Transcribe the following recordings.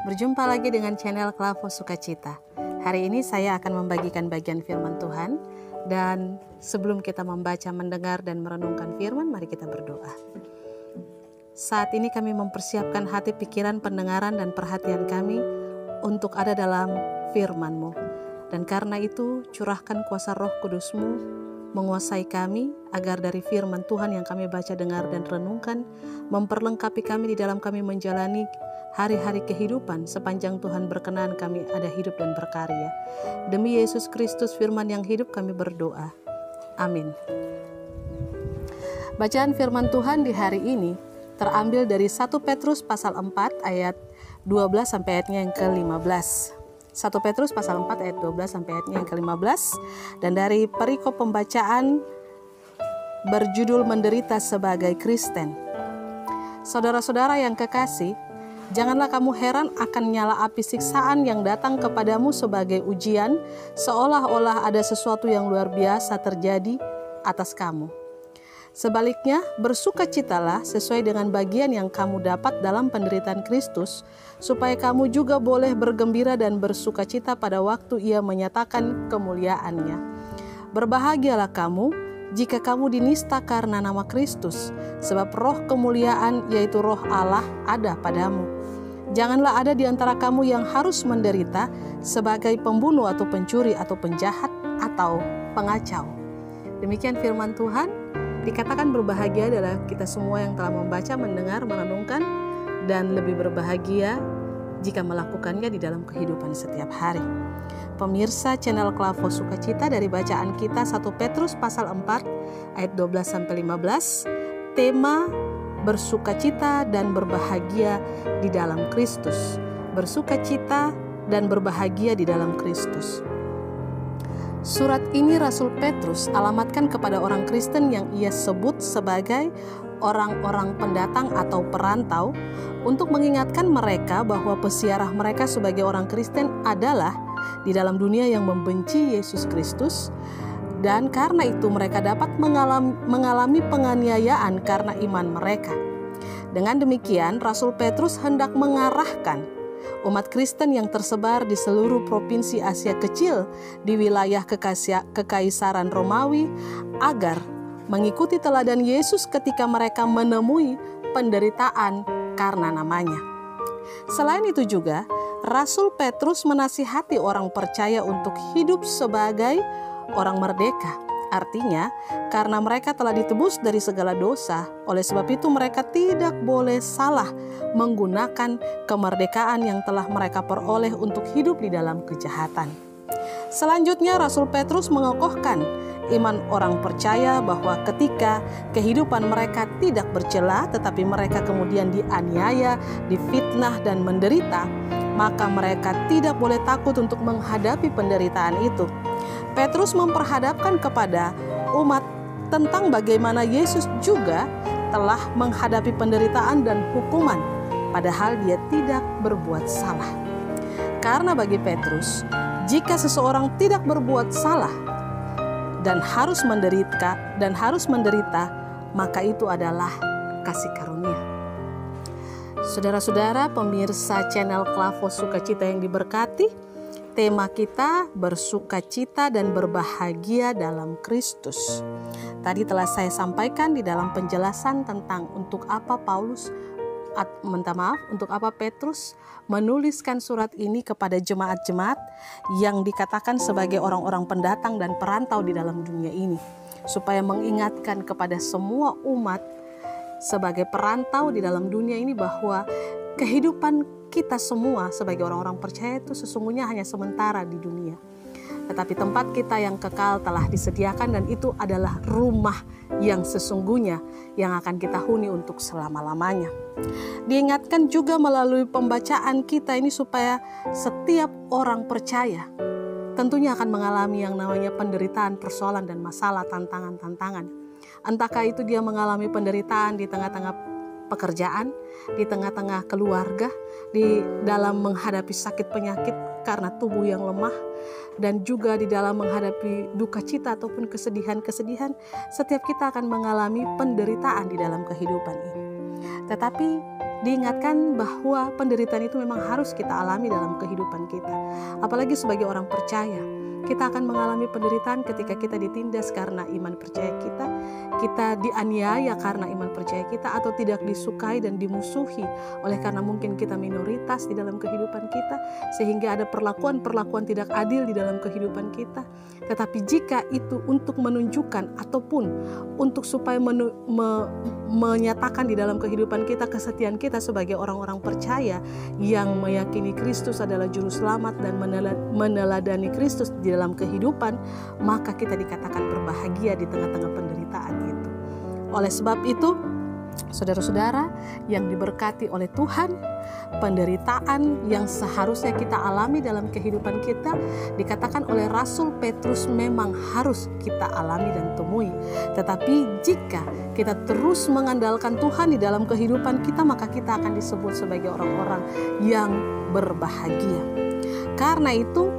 Berjumpa lagi dengan channel Klavo Sukacita. Hari ini saya akan membagikan bagian firman Tuhan. Dan sebelum kita membaca, mendengar, dan merenungkan firman, mari kita berdoa. Saat ini kami mempersiapkan hati, pikiran, pendengaran, dan perhatian kami untuk ada dalam firman-Mu. Dan karena itu, curahkan kuasa Roh Kudus-Mu menguasai kami, agar dari firman Tuhan yang kami baca, dengar, dan renungkan, memperlengkapi kami di dalam kami menjalani hari-hari kehidupan sepanjang Tuhan berkenan kami ada hidup dan berkarya. Demi Yesus Kristus firman yang hidup kami berdoa. Amin. Bacaan firman Tuhan di hari ini terambil dari 1 Petrus pasal 4 ayat 12 sampai ayatnya yang ke-15. 1 Petrus pasal 4 ayat 12 sampai ayatnya yang ke-15, dan dari perikop pembacaan berjudul menderita sebagai Kristen. Saudara-saudara yang kekasih, janganlah kamu heran akan nyala api siksaan yang datang kepadamu sebagai ujian, seolah-olah ada sesuatu yang luar biasa terjadi atas kamu. Sebaliknya, bersukacitalah sesuai dengan bagian yang kamu dapat dalam penderitaan Kristus, supaya kamu juga boleh bergembira dan bersukacita pada waktu Ia menyatakan kemuliaannya. Berbahagialah kamu jika kamu dinista karena nama Kristus, sebab roh kemuliaan, yaitu roh Allah, ada padamu. Janganlah ada di antara kamu yang harus menderita sebagai pembunuh atau pencuri atau penjahat atau pengacau. Demikian firman Tuhan. Dikatakan berbahagia adalah kita semua yang telah membaca, mendengar, merenungkan, dan lebih berbahagia jika melakukannya di dalam kehidupan setiap hari. Pemirsa channel Klavo Sukacita, dari bacaan kita 1 Petrus pasal 4 ayat 12-15, tema bersukacita dan berbahagia di dalam Kristus. Bersukacita dan berbahagia di dalam Kristus. Surat ini Rasul Petrus alamatkan kepada orang Kristen yang ia sebut sebagai orang-orang pendatang atau perantau, untuk mengingatkan mereka bahwa pesiarah mereka sebagai orang Kristen adalah di dalam dunia yang membenci Yesus Kristus, dan karena itu mereka dapat mengalami penganiayaan karena iman mereka. Dengan demikian, Rasul Petrus hendak mengarahkan umat Kristen yang tersebar di seluruh provinsi Asia Kecil di wilayah Kekaisaran Romawi agar mengikuti teladan Yesus ketika mereka menemui penderitaan karena namanya. Selain itu juga, Rasul Petrus menasihati orang percaya untuk hidup sebagai orang merdeka. Artinya, karena mereka telah ditebus dari segala dosa, oleh sebab itu mereka tidak boleh salah menggunakan kemerdekaan yang telah mereka peroleh untuk hidup di dalam kejahatan. Selanjutnya, Rasul Petrus mengokohkan iman orang percaya bahwa ketika kehidupan mereka tidak bercela, tetapi mereka kemudian dianiaya, difitnah, dan menderita, maka mereka tidak boleh takut untuk menghadapi penderitaan itu. Petrus memperhadapkan kepada umat tentang bagaimana Yesus juga telah menghadapi penderitaan dan hukuman, padahal dia tidak berbuat salah. Karena bagi Petrus, jika seseorang tidak berbuat salah dan harus menderita, maka itu adalah kasih karunia. Saudara-saudara pemirsa channel Klavo Sukacita yang diberkati, tema kita bersukacita dan berbahagia dalam Kristus. Tadi telah saya sampaikan di dalam penjelasan tentang untuk apa Petrus menuliskan surat ini kepada jemaat-jemaat yang dikatakan sebagai orang-orang pendatang dan perantau di dalam dunia ini, supaya mengingatkan kepada semua umat sebagai perantau di dalam dunia ini bahwa kehidupan kita semua sebagai orang-orang percaya itu sesungguhnya hanya sementara di dunia. Tetapi tempat kita yang kekal telah disediakan, dan itu adalah rumah yang sesungguhnya yang akan kita huni untuk selama-lamanya. Diingatkan juga melalui pembacaan kita ini supaya setiap orang percaya tentunya akan mengalami yang namanya penderitaan, persoalan, dan masalah, tantangan-tantangan. Entahkah itu dia mengalami penderitaan di tengah-tengah pekerjaan, di tengah-tengah keluarga, di dalam menghadapi sakit penyakit karena tubuh yang lemah, dan juga di dalam menghadapi duka cita ataupun kesedihan-kesedihan. Setiap kita akan mengalami penderitaan di dalam kehidupan ini. Tetapi diingatkan bahwa penderitaan itu memang harus kita alami dalam kehidupan kita. Apalagi sebagai orang percaya, kita akan mengalami penderitaan ketika kita ditindas karena iman percaya kita dianiaya karena iman percaya kita, atau tidak disukai dan dimusuhi oleh karena mungkin kita minoritas di dalam kehidupan kita, sehingga ada perlakuan-perlakuan tidak adil di dalam kehidupan kita. Tetapi jika itu untuk menunjukkan ataupun untuk supaya menyatakan di dalam kehidupan kita kesetiaan kita sebagai orang-orang percaya yang meyakini Kristus adalah juru selamat dan meneladani Kristus di dalam kehidupan, maka kita dikatakan berbahagia di tengah-tengah penderitaan itu. Oleh sebab itu, saudara-saudara yang diberkati oleh Tuhan, penderitaan yang seharusnya kita alami dalam kehidupan kita dikatakan oleh Rasul Petrus memang harus kita alami dan temui. Tetapi jika kita terus mengandalkan Tuhan di dalam kehidupan kita, maka kita akan disebut sebagai orang-orang yang berbahagia. Karena itu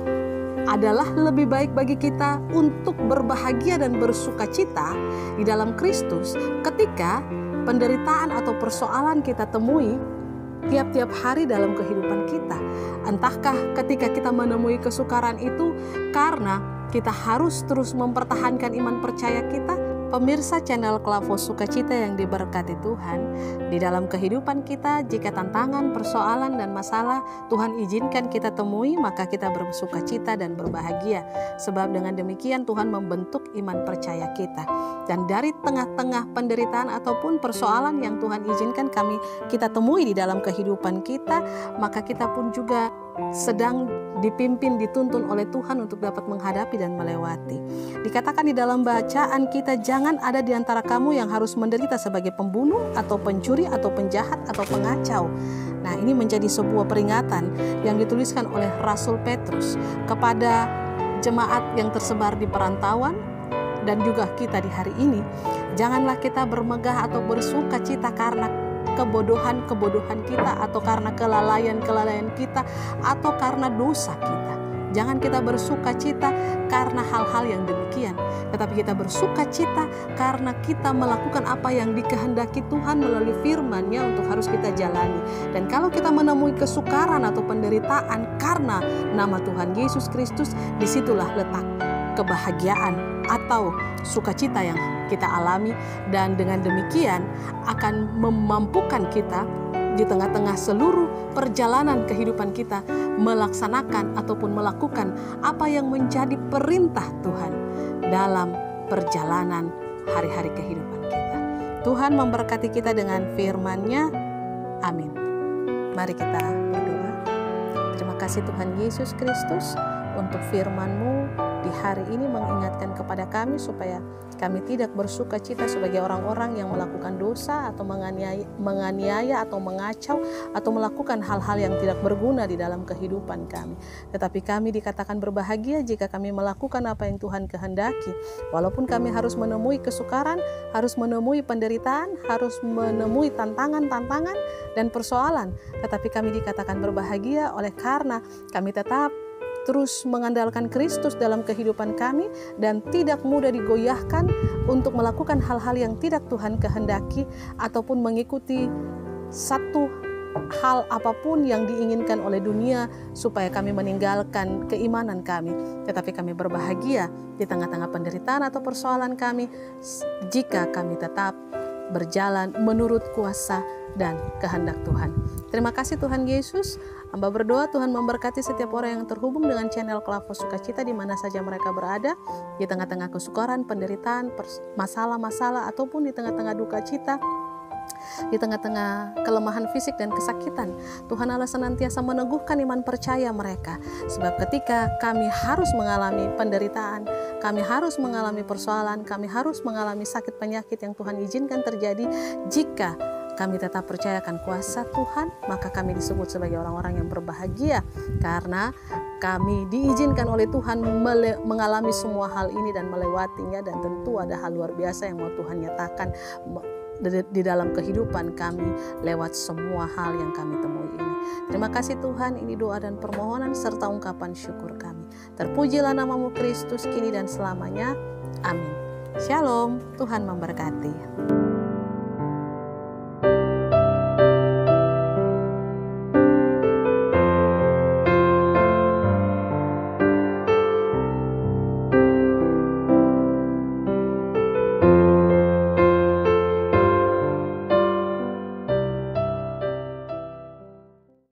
adalah lebih baik bagi kita untuk berbahagia dan bersukacita di dalam Kristus ketika penderitaan atau persoalan kita temui tiap-tiap hari dalam kehidupan kita. Entahkah ketika kita menemui kesukaran itu karena kita harus terus mempertahankan iman percaya kita. Pemirsa channel Klavo Sukacita yang diberkati Tuhan, di dalam kehidupan kita jika tantangan, persoalan dan masalah Tuhan izinkan kita temui, maka kita bersukacita dan berbahagia. Sebab dengan demikian Tuhan membentuk iman percaya kita. Dan dari tengah-tengah penderitaan ataupun persoalan yang Tuhan izinkan kita temui di dalam kehidupan kita, maka kita pun juga sedang dipimpin, dituntun oleh Tuhan untuk dapat menghadapi dan melewati. Dikatakan di dalam bacaan kita, jangan ada di antara kamu yang harus menderita sebagai pembunuh atau pencuri atau penjahat atau pengacau. Nah, ini menjadi sebuah peringatan yang dituliskan oleh Rasul Petrus kepada jemaat yang tersebar di perantauan dan juga kita di hari ini. Janganlah kita bermegah atau bersuka cita karena kebodohan kita, atau karena kelalaian kita, atau karena dosa kita. Jangan kita bersuka cita karena hal-hal yang demikian, tetapi kita bersuka cita karena kita melakukan apa yang dikehendaki Tuhan melalui firman-Nya untuk harus kita jalani. Dan kalau kita menemui kesukaran atau penderitaan karena nama Tuhan Yesus Kristus, disitulah letak kebahagiaan atau sukacita yang kita alami, dan dengan demikian akan memampukan kita di tengah-tengah seluruh perjalanan kehidupan kita melaksanakan ataupun melakukan apa yang menjadi perintah Tuhan dalam perjalanan hari-hari kehidupan kita. Tuhan memberkati kita dengan firman-Nya. Amin. Mari kita berdoa. Terima kasih Tuhan Yesus Kristus untuk firman-Mu di hari ini mengingatkan kepada kami supaya kami tidak bersuka cita sebagai orang-orang yang melakukan dosa atau menganiaya atau mengacau atau melakukan hal-hal yang tidak berguna di dalam kehidupan kami. Tetapi kami dikatakan berbahagia jika kami melakukan apa yang Tuhan kehendaki. Walaupun kami harus menemui kesukaran, harus menemui penderitaan, harus menemui tantangan-tantangan dan persoalan, tetapi kami dikatakan berbahagia oleh karena kami tetap terus mengandalkan Kristus dalam kehidupan kami dan tidak mudah digoyahkan untuk melakukan hal-hal yang tidak Tuhan kehendaki ataupun mengikuti satu hal apapun yang diinginkan oleh dunia supaya kami meninggalkan keimanan kami. Tetapi kami berbahagia di tengah-tengah penderitaan atau persoalan kami jika kami tetap berjalan menurut kuasa dan kehendak Tuhan. Terima kasih Tuhan Yesus. Hamba berdoa Tuhan memberkati setiap orang yang terhubung dengan channel Klavo Sukacita di mana saja mereka berada, di tengah-tengah kesukaran, penderitaan, masalah-masalah ataupun di tengah-tengah duka cita, di tengah-tengah kelemahan fisik dan kesakitan. Tuhan Allah senantiasa meneguhkan iman percaya mereka. Sebab ketika kami harus mengalami penderitaan, kami harus mengalami persoalan, kami harus mengalami sakit penyakit yang Tuhan izinkan terjadi, jika kami tetap percayakan kuasa Tuhan, maka kami disebut sebagai orang-orang yang berbahagia karena kami diizinkan oleh Tuhan mengalami semua hal ini dan melewatinya. Dan tentu ada hal luar biasa yang mau Tuhan nyatakan di dalam kehidupan kami lewat semua hal yang kami temui ini. Terima kasih Tuhan, ini doa dan permohonan serta ungkapan syukur kami. Terpujilah namamu Kristus kini dan selamanya. Amin. Shalom, Tuhan memberkati.